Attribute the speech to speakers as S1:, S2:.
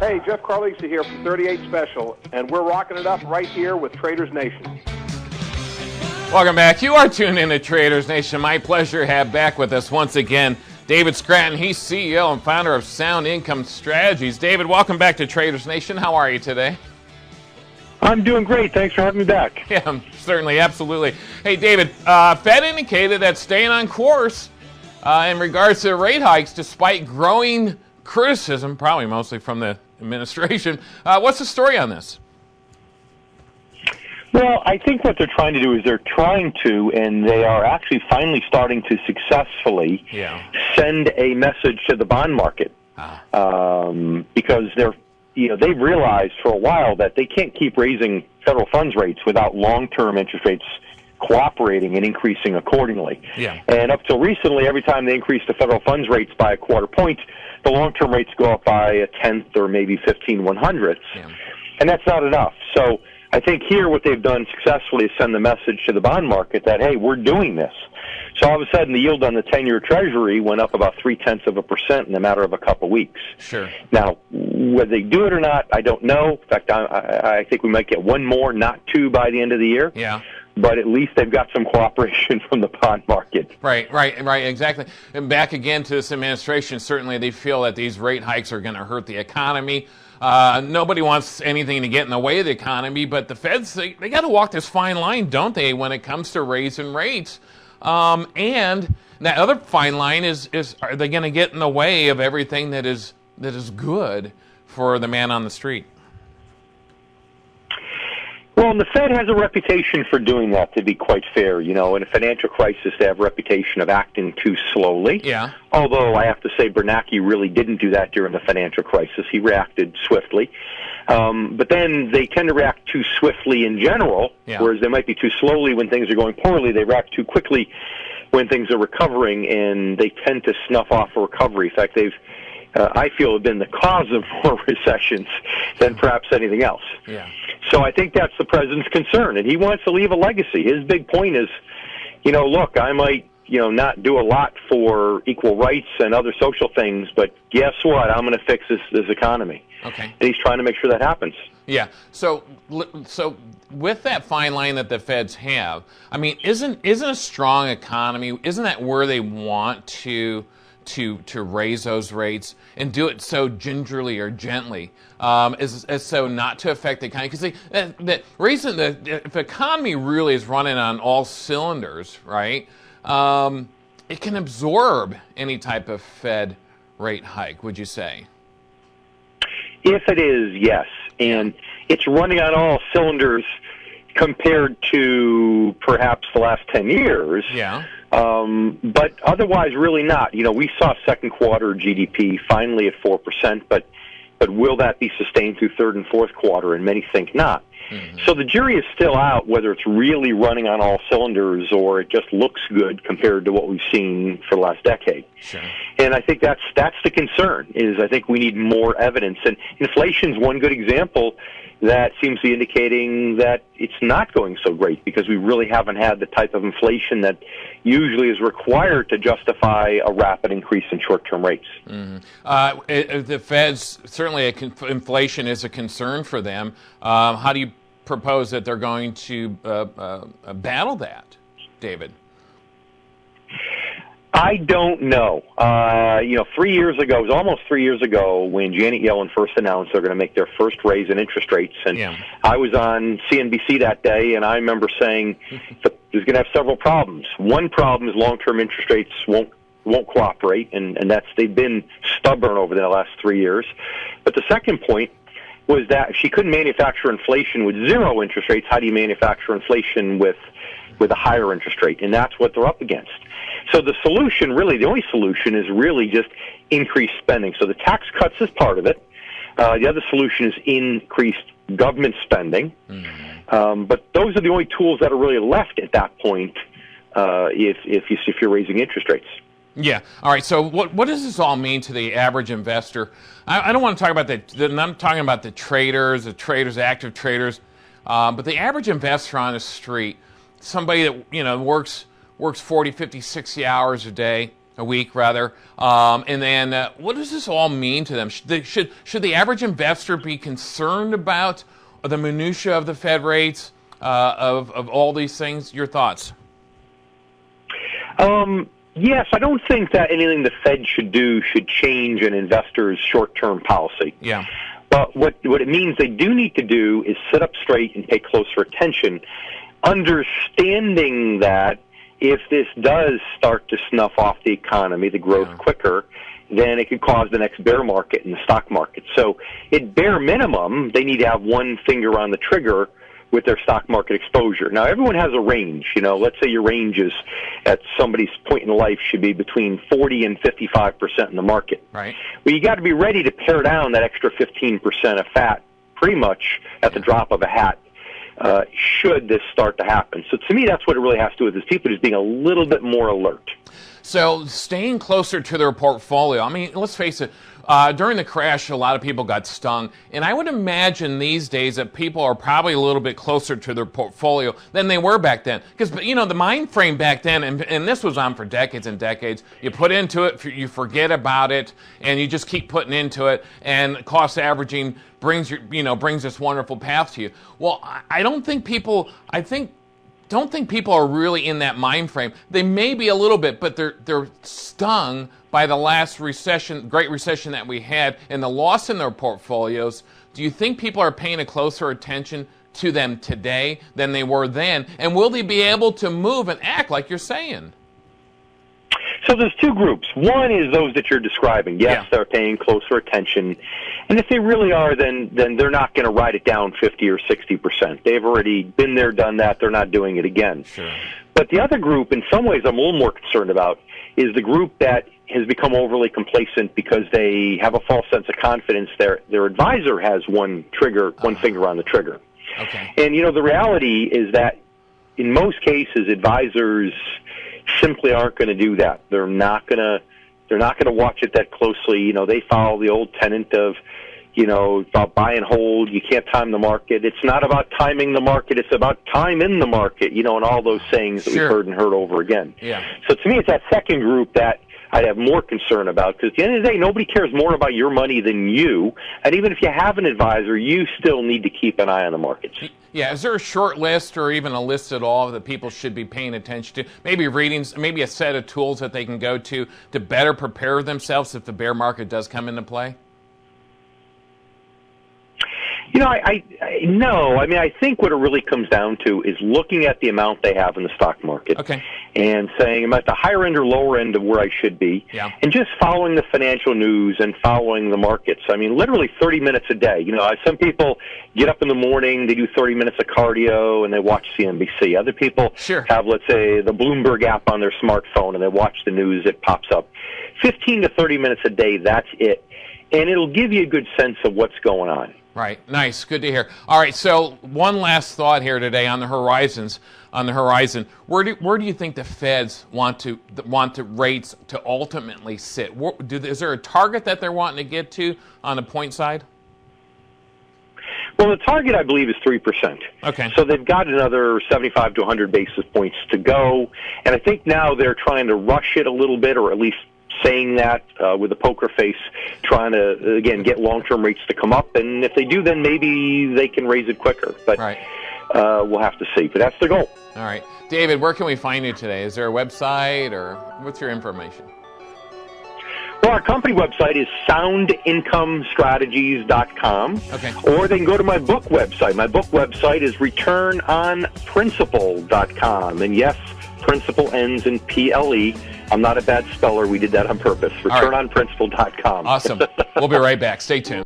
S1: Hey, Jeff Carlisa here from 38 Special, and we're rocking it up right here with Traders Nation.
S2: Welcome back. You are tuned in to Traders Nation. My pleasure to have back with us once again David Scranton. He's CEO and founder of Sound Income Strategies. David, welcome back to Traders Nation. How are you today?
S3: I'm doing great. Thanks for having me back.
S2: Yeah, certainly, absolutely. Hey, David, Fed indicated that staying on course in regards to rate hikes despite growing criticism, probably mostly from the administration. What's the story on this?
S3: Well, I think what they're trying to do is they're trying to, and they are actually finally starting to successfully send a message to the bond market because they've realized for a while that they can't keep raising federal funds rates without long-term interest rates cooperating and increasing accordingly.
S2: Yeah.
S3: And up till recently, every time they increase the federal funds rates by a quarter point, the long-term rates go up by a tenth or maybe 15/100ths.
S2: Yeah.
S3: And that's not enough. So I think here what they've done successfully is send the message to the bond market that, hey, we're doing this. So all of a sudden the yield on the 10-year Treasury went up about 0.3% in a matter of a couple weeks.
S2: Sure.
S3: Now, whether they do it or not, I don't know. In fact, I think we might get one more, not two, by the end of the year.
S2: Yeah.
S3: But at least they've got some cooperation from the bond market.
S2: Right, exactly. And back again to this administration, certainly they feel that these rate hikes are going to hurt the economy. Nobody wants anything to get in the way of the economy, but the Feds, they got to walk this fine line, don't they, when it comes to raising rates? And that other fine line is are they going to get in the way of everything that is good for the man on the street?
S3: Well, and the Fed has a reputation for doing that, to be quite fair. You know, in a financial crisis, they have a reputation of acting too slowly.
S2: Yeah.
S3: Although I have to say Bernanke really didn't do that during the financial crisis. He reacted swiftly. But then they tend to react too swiftly in general, whereas they might be too slowly when things are going poorly. They react too quickly when things are recovering, and they tend to snuff off a recovery. In fact, I feel, have been the cause of more recessions than perhaps anything else.
S2: Yeah.
S3: So I think that's the president's concern, and he wants to leave a legacy. His big point is, look, I might, not do a lot for equal rights and other social things, but guess what? I'm going to fix this economy.
S2: Okay.
S3: And he's trying to make sure that happens.
S2: Yeah. So with that fine line that the Feds have, I mean, isn't a strong economy, isn't that where they want to raise those rates and do it so gingerly or gently, as so not to affect the economy? Because the reason that if the economy really is running on all cylinders, right, it can absorb any type of Fed rate hike, would you say?
S3: If it is, yes. And it's running on all cylinders compared to perhaps the last 10 years.
S2: Yeah.
S3: But otherwise, really not. We saw second quarter GDP finally at 4%, but will that be sustained through third and fourth quarter? And many think not. Mm-hmm. So the jury is still out whether it's really running on all cylinders or it just looks good compared to what we've seen for the last decade.
S2: Sure.
S3: And I think that's the concern. Is I think we need more evidence, and inflation's one good example that seems to be indicating that it's not going so great because we really haven't had the type of inflation that usually is required to justify a rapid increase in short-term rates.
S2: Mm-hmm. The Fed's, certainly inflation is a concern for them. How do you propose that they're going to battle that, David?
S3: I don't know. 3 years ago, it was almost 3 years ago when Janet Yellen first announced they're going to make their first raise in interest rates. And I was on CNBC that day, and I remember saying that there's going to have several problems. One problem is long-term interest rates won't cooperate, and they've been stubborn over the last 3 years. But the second point was that if she couldn't manufacture inflation with zero interest rates, how do you manufacture inflation with a higher interest rate? And that's what they're up against. So the solution, really, the only solution is really just increased spending. So the tax cuts is part of it. The other solution is increased government spending. Mm-hmm. But those are the only tools that are really left at that point if you're raising interest rates.
S2: Yeah. All right. So what does this all mean to the average investor? I don't want to talk about I'm talking about the traders, active traders, but the average investor on the street, somebody that works 40, 50, 60 hours a day, A week, rather. And then what does this all mean to them? Should the average investor be concerned about the minutia of the Fed rates, of all these things? Your thoughts?
S3: Yes, I don't think that anything the Fed should do should change an investor's short-term policy.
S2: Yeah.
S3: But what it means they do need to do is sit up straight and pay closer attention, understanding that if this does start to snuff off the economy, the growth quicker, then it could cause the next bear market in the stock market. So at bare minimum, they need to have one finger on the trigger with their stock market exposure. Now, everyone has a range. Let's say your range is at somebody's point in life should be between 40 and 55% in the market.
S2: Right.
S3: Well, you got to be ready to pare down that extra 15% of fat pretty much at the drop of a hat. Should this start to happen. So to me, that's what it really has to do with is people just being a little bit more alert.
S2: So staying closer to their portfolio. I mean, let's face it, during the crash, a lot of people got stung. And I would imagine these days that people are probably a little bit closer to their portfolio than they were back then. Because, the mind frame back then, and this was on for decades and decades, you put into it, you forget about it, and you just keep putting into it, and cost averaging brings this wonderful path to you. Well, I don't think people are really in that mind frame. They may be a little bit, but they're stung by the last Great Recession that we had, and the loss in their portfolios. Do you think people are paying a closer attention to them today than they were then? And will they be able to move and act like you're saying?
S3: So there's two groups. One is those that you're describing. Yes, they're paying closer attention. And if they really are, then they're not going to write it down 50 or 60%. They've already been there, done that. They're not doing it again.
S2: Sure.
S3: But the other group, in some ways I'm a little more concerned about, is the group that has become overly complacent because they have a false sense of confidence. Their advisor has one finger on the trigger.
S2: Okay.
S3: And, the reality is that in most cases, advisors simply aren't going to do that. They're not going to watch it that closely. They follow the old tenet of, about buy and hold. You can't time the market. It's not about timing the market. It's about time in the market, and all those sayings that we've heard over again.
S2: Yeah.
S3: So to me, it's that second group that I'd have more concern about, because at the end of the day, nobody cares more about your money than you. And even if you have an advisor, you still need to keep an eye on the markets.
S2: Yeah, is there a short list or even a list at all that people should be paying attention to? Maybe readings, maybe a set of tools that they can go to better prepare themselves if the bear market does come into play? I think what it really comes down to is looking at the amount they have in the stock market. Okay.
S3: And saying, am I at the higher end or lower end of where I should be?
S2: Yeah.
S3: And just following the financial news and following the markets. Literally 30 minutes a day. Some people get up in the morning, they do 30 minutes of cardio, and they watch CNBC. Other people have, let's say, the Bloomberg app on their smartphone, and they watch the news. It pops up. 15 to 30 minutes a day, that's it. And it'll give you a good sense of what's going on.
S2: Right. Nice. Good to hear. All right. So one last thought here today on the horizon. Where do you think the Feds want the rates to ultimately sit? Is there a target that they're wanting to get to on the point side?
S3: Well, the target, I believe, is 3%.
S2: Okay.
S3: So they've got another 75 to 100 basis points to go. And I think now they're trying to rush it a little bit, or at least saying that with a poker face, trying to, again, get long-term rates to come up. And if they do, then maybe they can raise it quicker. But we'll have to see. But that's the goal.
S2: All right. David, where can we find you today? Is there a website, or what's your information?
S3: Well, our company website is soundincomestrategies.com.
S2: Okay.
S3: Or they can go to my book website. My book website is returnonprinciple.com. And yes, principle ends in PLE. I'm not a bad speller. We did that on purpose. Returnonprinciple.com.
S2: Awesome. We'll be right back. Stay tuned.